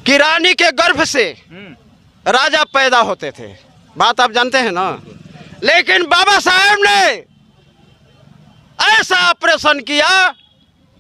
कि रानी के गर्भ से राजा पैदा होते थे। बात आप जानते हैं ना। लेकिन बाबा साहेब ने ऐसा ऑपरेशन किया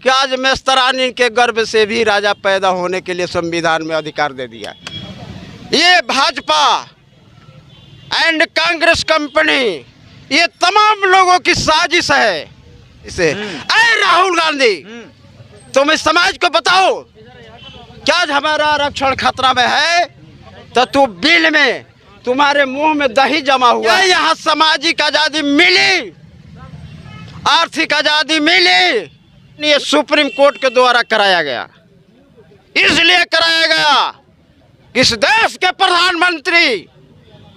कि आज मेस्तरानी के गर्भ से भी राजा पैदा होने के लिए संविधान में अधिकार दे दिया। ये भाजपा एंड कांग्रेस कंपनी, ये तमाम लोगों की साजिश है। इसे अरे राहुल गांधी, तुम इस समाज को बताओ क्या हमारा आरक्षण खतरा में है, तो तू बिल में तुम्हारे मुंह में दही जमा हुआ है। यहाँ सामाजिक आजादी मिली, आर्थिक आजादी मिली, ये सुप्रीम कोर्ट के द्वारा कराया गया। इसलिए कराया गया कि इस देश के प्रधानमंत्री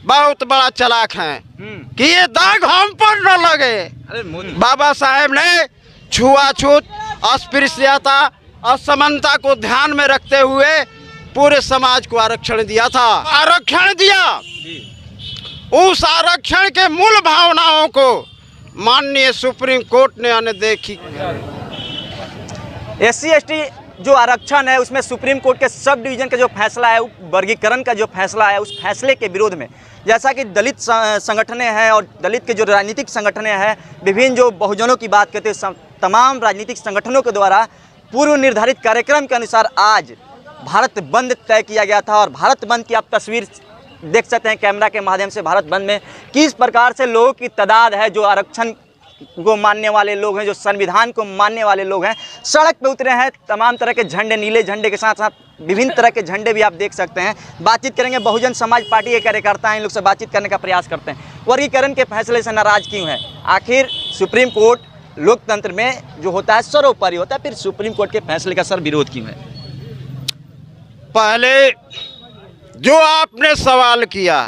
बहुत बड़ा चालाक हैं कि ये दाग हम पर न लगे। बाबा साहेब ने छुआछूत, अस्पृश्यता, असमानता को ध्यान में रखते हुए पूरे समाज को आरक्षण दिया था। आरक्षण दिया, उस आरक्षण के मूल भावनाओं को माननीय सुप्रीम कोर्ट ने अनदेखी। SC/ST जो आरक्षण है उसमें सुप्रीम कोर्ट के सब डिवीजन का जो फैसला है, वर्गीकरण का जो फैसला है, उस फैसले के विरोध में जैसा कि दलित संगठनें हैं और दलित के जो राजनीतिक संगठनें हैं, विभिन्न जो बहुजनों की बात करते हैं, तमाम राजनीतिक संगठनों के द्वारा पूर्व निर्धारित कार्यक्रम के अनुसार आज भारत बंद तय किया गया था। और भारत बंद की आप तस्वीर देख सकते हैं कैमरा के माध्यम से। भारत बंद में किस प्रकार से लोगों की तादाद है जो आरक्षण को मानने वाले लोग हैं, जो संविधान को मानने वाले लोग हैं, सड़क पे उतरे हैं। तमाम तरह के झंडे, नीले झंडे के साथ साथ विभिन्न तरह के झंडे भी आप देख सकते हैं। बातचीत करेंगे, बहुजन समाज पार्टी के कार्यकर्ता हैं, इन लोग से बातचीत करने का प्रयास करते हैं। वर्गीकरण के फैसले से नाराज क्यों है? आखिर सुप्रीम कोर्ट लोकतंत्र में जो होता है सर्वोपरि होता है, फिर सुप्रीम कोर्ट के फैसले का सर विरोध क्यों है? पहले जो आपने सवाल किया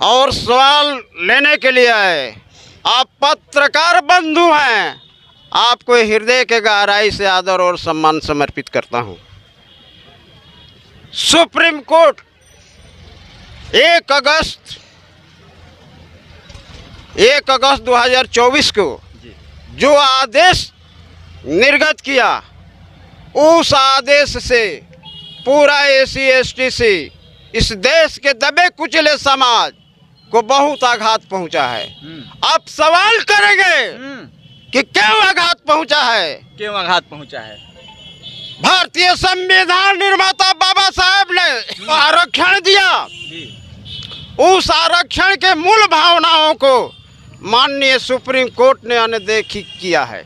और सवाल लेने के लिए आए, आप पत्रकार बंधु हैं, आपको हृदय के गहराई से आदर और सम्मान समर्पित करता हूं। सुप्रीम कोर्ट 1 अगस्त 2024 को जो आदेश निर्गत किया, उस आदेश से पूरा SC/ST से इस देश के दबे कुचले समाज को बहुत आघात पहुंचा है। आप सवाल करेंगे कि क्यों आघात पहुंचा है? क्यों आघात पहुंचा है? भारतीय संविधान निर्माता बाबा साहेब ने आरक्षण दिया, उस आरक्षण के मूल भावनाओं को माननीय सुप्रीम कोर्ट ने अनदेखी किया है।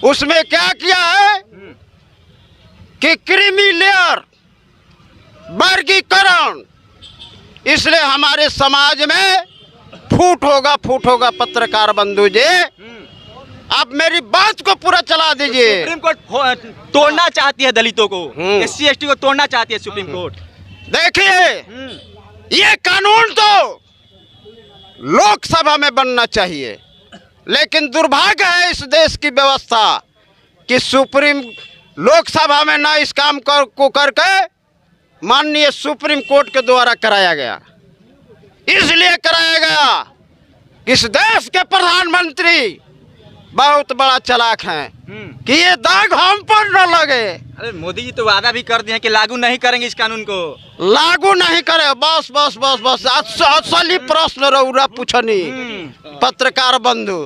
उसमें क्या किया है कि क्रीमी लेयर, वर्गीकरण, इसलिए हमारे समाज में फूट होगा। पत्रकार बंधु जी, आप मेरी बात को पूरा चला दीजिए। सुप्रीम कोर्ट तोड़ना चाहती है दलितों को, SC/ST को तोड़ना चाहती है सुप्रीम कोर्ट। देखिए, ये कानून तो लोकसभा में बनना चाहिए, लेकिन दुर्भाग्य है इस देश की व्यवस्था कि सुप्रीम लोकसभा में ना इस काम को करके माननीय सुप्रीम कोर्ट के द्वारा कराया गया। इसलिए कराया गया कि इस देश के प्रधानमंत्री बहुत बड़ा चालाक हैं कि ये दाग हम पर न लगे। अरे मोदी जी तो वादा भी कर दिए हैं कि लागू नहीं करेंगे इस कानून को। लागू नहीं करे, बस असली प्रश्न रउरा पूछनी पत्रकार बंधु।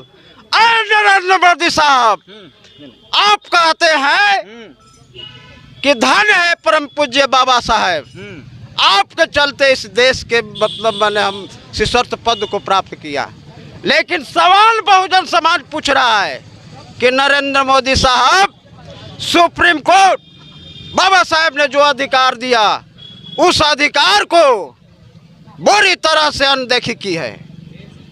नरेंद्र मोदी साहब, आप कहते हैं कि धन है परम पूज्य बाबा साहेब, आपके चलते इस देश के मतलब मैंने हम शीर्षस्थ पद को प्राप्त किया। लेकिन सवाल बहुजन समाज पूछ रहा है कि नरेंद्र मोदी साहब, सुप्रीम कोर्ट बाबा साहेब ने जो अधिकार दिया, उस अधिकार को बुरी तरह से अनदेखी की है।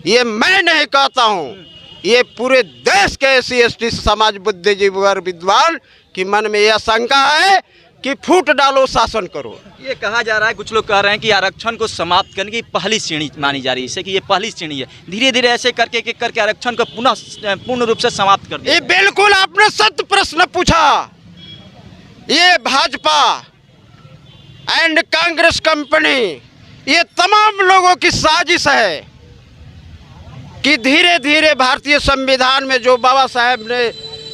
ये मैं नहीं कहता हूँ, ये पूरे देश के SC/ST समाज बुद्धिजीवी और विद्वान की मन में यह शंका है कि फूट डालो, शासन करो। ये कहा जा रहा है, कुछ लोग कह रहे हैं कि आरक्षण को समाप्त करने की पहली श्रेणी मानी जा रही है, इससे कि ये पहली श्रेणी है। धीरे धीरे ऐसे करके आरक्षण को पूर्ण रूप से समाप्त कर दिया। ये बिल्कुल आपने सत्य प्रश्न पूछा। ये भाजपा एंड कांग्रेस कंपनी, ये तमाम लोगों की साजिश है कि धीरे धीरे भारतीय संविधान में जो बाबा साहेब ने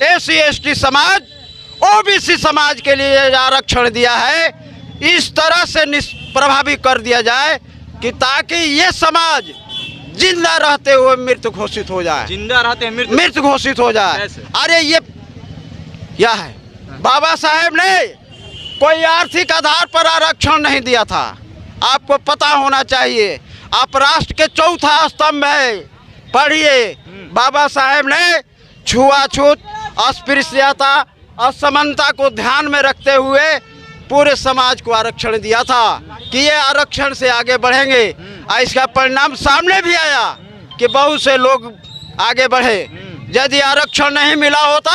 SC/ST समाज ओबीसी समाज के लिए आरक्षण दिया है, इस तरह से निष्प्रभावी कर दिया जाए कि ताकि ये समाज जिंदा रहते हुए मृत घोषित हो जाए, जिंदा रहते हैं मृत घोषित हो जाए। कैसे? अरे ये क्या है, बाबा साहेब ने कोई आर्थिक आधार पर आरक्षण नहीं दिया था, आपको पता होना चाहिए। आप राष्ट्र के चौथा स्तंभ है, पढ़िए। बाबा साहेब ने छुआछूत, अस्पृश्यता, असमानता को ध्यान में रखते हुए पूरे समाज को आरक्षण दिया था कि ये आरक्षण से आगे बढ़ेंगे। और इसका परिणाम सामने भी आया कि बहुत से लोग आगे बढ़े। यदि आरक्षण नहीं मिला होता,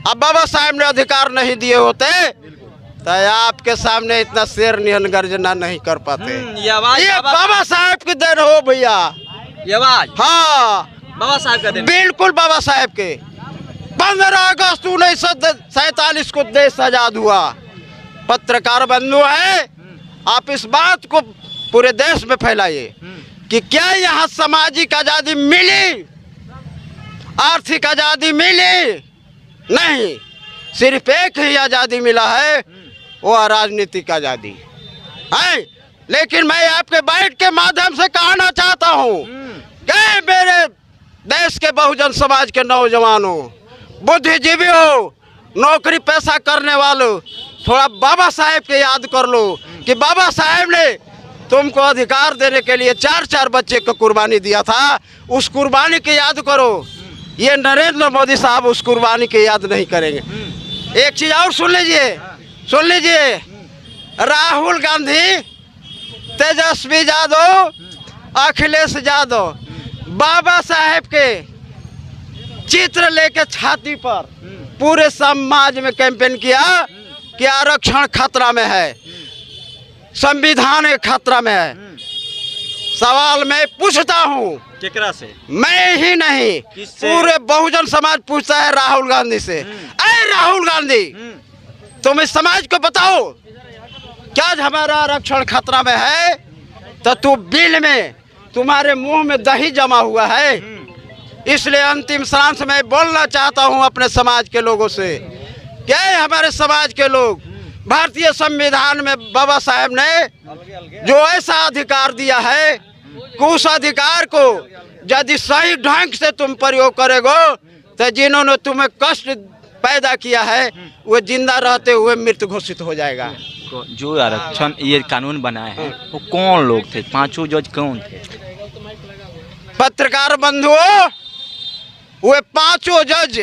अब बाबा साहेब ने अधिकार नहीं दिए होते, तो आपके सामने इतना शेर निहन गर्जना नहीं कर पाते। ये बाबा साहेब की देन हो भैया, ये आवाज हाँ बाबा साहब का देन, बिल्कुल बाबा साहेब के। 15 अगस्त 1947 को देश आजाद हुआ। पत्रकार बंधु है, आप इस बात को पूरे देश में फैलाइए कि क्या यहाँ सामाजिक आजादी मिली, आर्थिक आजादी मिली? नहीं, सिर्फ एक ही आजादी मिला है, वो राजनीतिक आजादी है। लेकिन मैं आपके बाइट के माध्यम से कहना चाहता हूँ कि मेरे देश के बहुजन समाज के नौजवानों, बुद्धिजीवियों, नौकरी पैसा करने वालों, थोड़ा बाबा साहेब के याद कर लो कि बाबा साहेब ने तुमको अधिकार देने के लिए 4-4 बच्चे को कुर्बानी दिया था। उस कुर्बानी की याद करो। ये नरेंद्र मोदी साहब उस कुर्बानी की याद नहीं करेंगे। एक चीज और सुन लीजिए, राहुल गांधी, तेजस्वी यादव, अखिलेश यादव बाबा साहेब के चित्र लेके छाती पर पूरे समाज में कैंपेन किया कि आरक्षण खतरा में है, संविधान खतरा में है। सवाल मैं पूछता हूँ, केकरा से? मैं ही नहीं, पूरे बहुजन समाज पूछता है राहुल गांधी से। अरे राहुल गांधी, तुम इस समाज को बताओ, क्या हमारा आरक्षण खतरा में है? तो तू बिल में, तुम्हारे मुंह में दही जमा हुआ है। इसलिए अंतिम सांस में बोलना चाहता हूं अपने समाज के लोगों से, क्या हमारे समाज के लोग, भारतीय संविधान में बाबा साहेब ने जो ऐसा अधिकार दिया है, उस अधिकार को यदि सही ढंग से तुम प्रयोग करेगो तो जिन्होंने तुम्हें कष्ट पैदा किया है वो जिंदा रहते हुए मृत घोषित हो जाएगा। जो आरक्षण ये कानून बनाए हैं वो कौन लोग थे? 5 जज कौन थे? पत्रकार बंधुओं, वे 5 जज,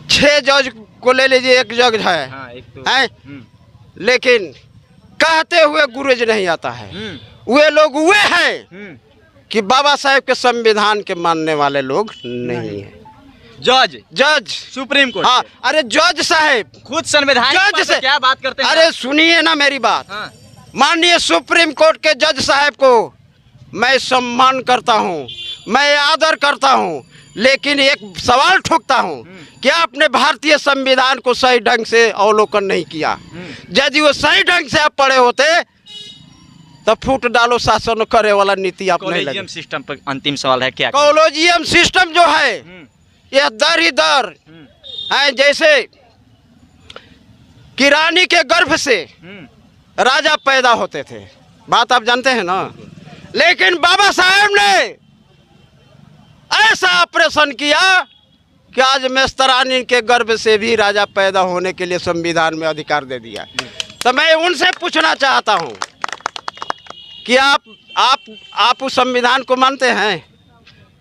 6 जज को ले लीजिए, एक जज है, हाँ, एक तो, है? लेकिन कहते हुए गुरेज नहीं आता है। वे लोग वे हैं कि बाबा साहेब के संविधान के मानने वाले लोग नहीं है। जज सुप्रीम कोर्ट, हाँ, अरे जज साहेब खुद संविधान जज से क्या बात करते हैं? अरे सुनिए ना मेरी बात। हाँ। माननीय सुप्रीम कोर्ट के जज साहब को मैं सम्मान करता हूँ, मैं आदर करता हूँ, लेकिन एक सवाल ठोकता हूँ कि आपने भारतीय संविधान को सही ढंग से अवलोकन नहीं किया। यदि वो सही ढंग से आप पढ़े होते तो फूट डालो शासन करे वाला नीति आप नहीं लगे। कॉलेजियम सिस्टम पर अंतिम सवाल है, क्या कॉलेजियम सिस्टम जो है यह दर ही दर है, जैसे कि रानी के गर्भ से राजा पैदा होते थे, बात आप जानते हैं ना। लेकिन बाबा साहेब ने ऐसा ऑपरेशन किया कि आज मेस्तरानी के गर्भ से भी राजा पैदा होने के लिए संविधान में अधिकार दे दिया। तो मैं उनसे पूछना चाहता हूं कि आप उस संविधान को मानते हैं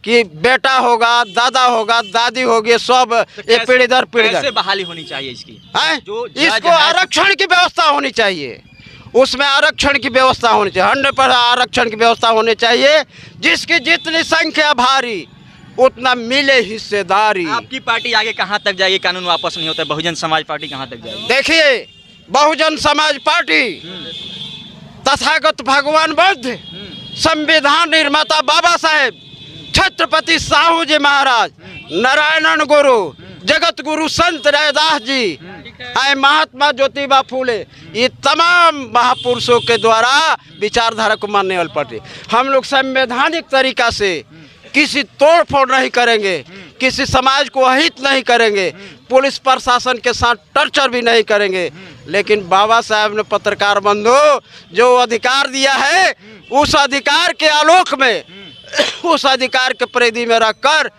कि बेटा होगा, दादा होगा, दादी होगी, सब ये पीढ़ी दर पीढ़ी कैसे बहाली होनी चाहिए इसकी? इसको आरक्षण की व्यवस्था होनी चाहिए, उसमें आरक्षण की व्यवस्था होनी चाहिए, 100% आरक्षण की व्यवस्था होनी चाहिए, जिसकी जितनी संख्या भारी उतना मिले हिस्सेदारी। आपकी पार्टी आगे कहां तक जाएगी? कानून वापस नहीं होता, बहुजन समाज पार्टी कहां तक जाएगी? देखिए, बहुजन समाज पार्टी तथागत भगवान बुद्ध, संविधान निर्माता बाबा साहेब, छत्रपति साहू जी महाराज, नारायण गुरु, जगत गुरु संत रैदास जी, महात्मा ज्योतिबा फूले, ये तमाम महापुरुषों के द्वारा विचारधारा को मानने वाली पार्टी। हम लोग संवैधानिक तरीका से किसी तोड़ फोड़ नहीं करेंगे, किसी समाज को अहित नहीं करेंगे, पुलिस प्रशासन के साथ टर्चर भी नहीं करेंगे। लेकिन बाबा साहब ने पत्रकार बंधु जो अधिकार दिया है, उस अधिकार के आलोक में, उस अधिकार के परिधि में रखकर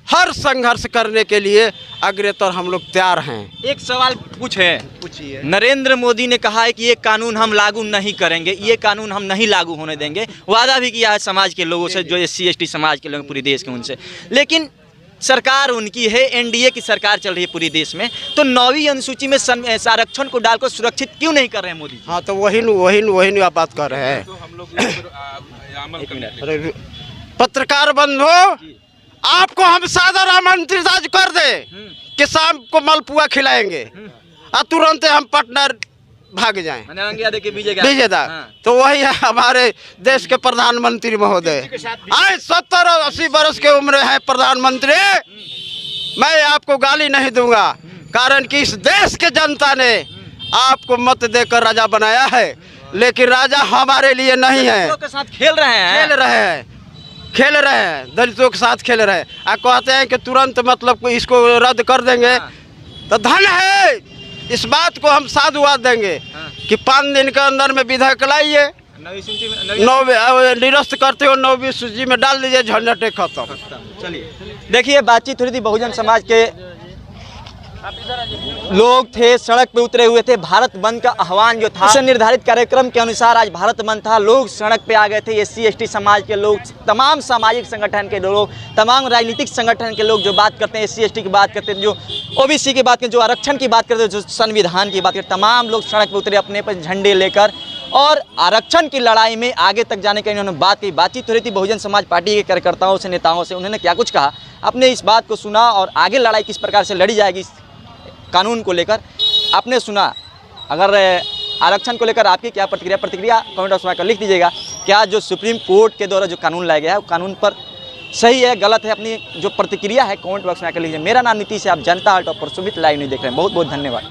हर संघर्ष करने के लिए अग्रतर हम लोग तैयार हैं। एक सवाल पूछिए। नरेंद्र मोदी ने कहा है कि ये कानून हम लागू नहीं करेंगे, ये कानून हम नहीं लागू होने देंगे। वादा भी किया है समाज के लोगों से, जो SC ST समाज के लोग पूरे देश के, उनसे। लेकिन सरकार उनकी है, NDA की सरकार चल रही है पूरे देश में, तो 9वीं अनुसूची में आरक्षण को डालकर सुरक्षित क्यों नहीं कर रहे हैं मोदी? हाँ, तो वही आप बात कर रहे हैं। तो हम लोग अरे पत्रकार बंधु, आपको हम सादर आमंत्रित आज कर दे कि शाम को मलपुआ खिलाएंगे और तुरंत हम पटना भाग जाएं। विजेता तो वही है हमारे देश के प्रधानमंत्री महोदय। आज 70-80 वर्ष के उम्र है प्रधानमंत्री। मैं आपको गाली नहीं दूंगा, कारण कि इस देश के जनता ने आपको मत देकर राजा बनाया है, लेकिन राजा हमारे लिए नहीं है। के साथ खेल रहे हैं, दलितों के साथ खेल रहे हैं। आप कहते हैं कि तुरंत मतलब इसको रद्द कर देंगे, तो धन है, इस बात को हम साधुवाद देंगे कि 5 दिन के अंदर में विधेयक लाइए, निरस्त करते हो 9वीं सूची में डाल दीजिए, झंझटे खत्म। चलिए, देखिए बातचीत हुई थी। बहुजन समाज के लोग थे, सड़क पे उतरे हुए थे। भारत बंद का आह्वान जो था, उसे निर्धारित कार्यक्रम के अनुसार आज भारत बंद था। लोग सड़क पे आ गए थे, SC ST समाज के लोग, तमाम सामाजिक संगठन के लोग, तमाम राजनीतिक संगठन के लोग जो बात करते हैं, SC ST की बात करते हैं, जो OBC की बात करते हैं, जो आरक्षण की बात करते हैं, जो संविधान की बात करते हैं, तमाम लोग सड़क पर उतरे अपने पर झंडे लेकर, और आरक्षण की लड़ाई में आगे तक जाने की इन्होंने बात की। बातचीत हो रही थी बहुजन समाज पार्टी के कार्यकर्ताओं से, नेताओं से। उन्होंने क्या कुछ कहा, आपने इस बात को सुना, और आगे लड़ाई किस प्रकार से लड़ी जाएगी कानून को लेकर आपने सुना। अगर आरक्षण को लेकर आपकी क्या प्रतिक्रिया कमेंट बॉक्स में लिख दीजिएगा। क्या जो सुप्रीम कोर्ट के द्वारा जो कानून लाया गया है, वो कानून पर सही है, गलत है? अपनी जो प्रतिक्रिया है कमेंट बॉक्स में आकर लिखिए। मेरा नाम नीतीश है, आप जनता हॉल टॉप पर सुमित लाइव नहीं देख रहे हैं। बहुत बहुत धन्यवाद।